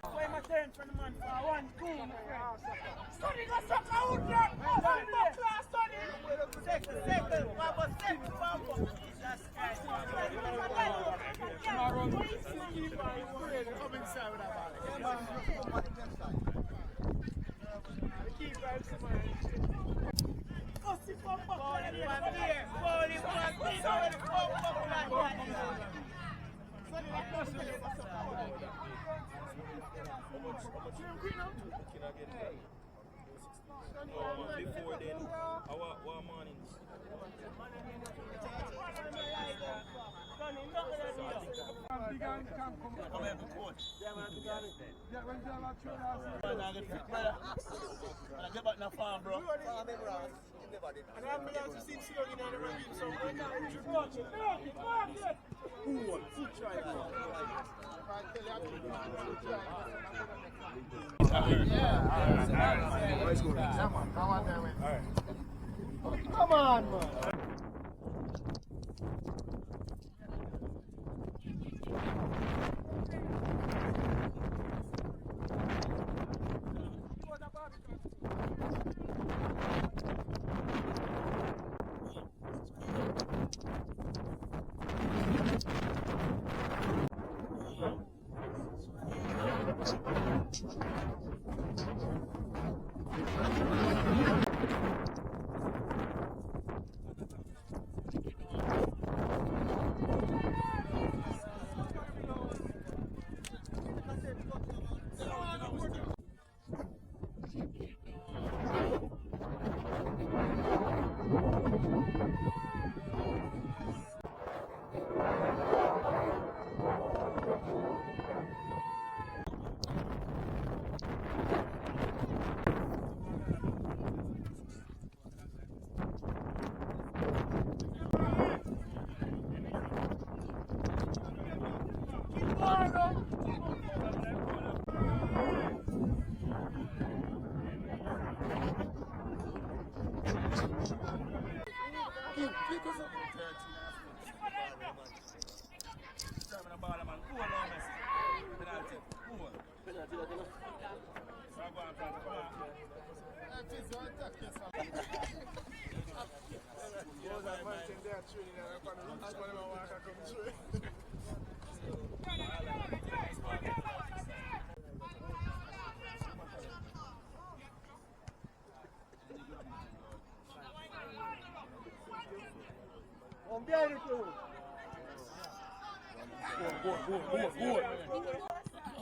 Why my turn for the man for one cool, my friend? Sonny got suck out there! Sonny got class, Sonny! Second, what was second? Jesus Christ. Tomorrow, come inside with that ball. Keep right to my Pussy for fuck! Bowling one here! Bowling one here! Before then, our mornings. Come on, man.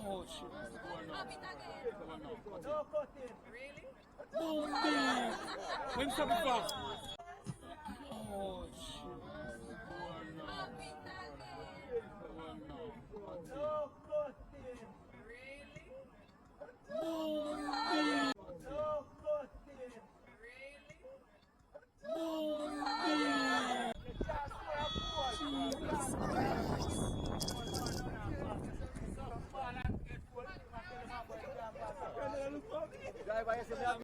Oh shit. No cutting. Really? Boom! When something fast. Oh shit.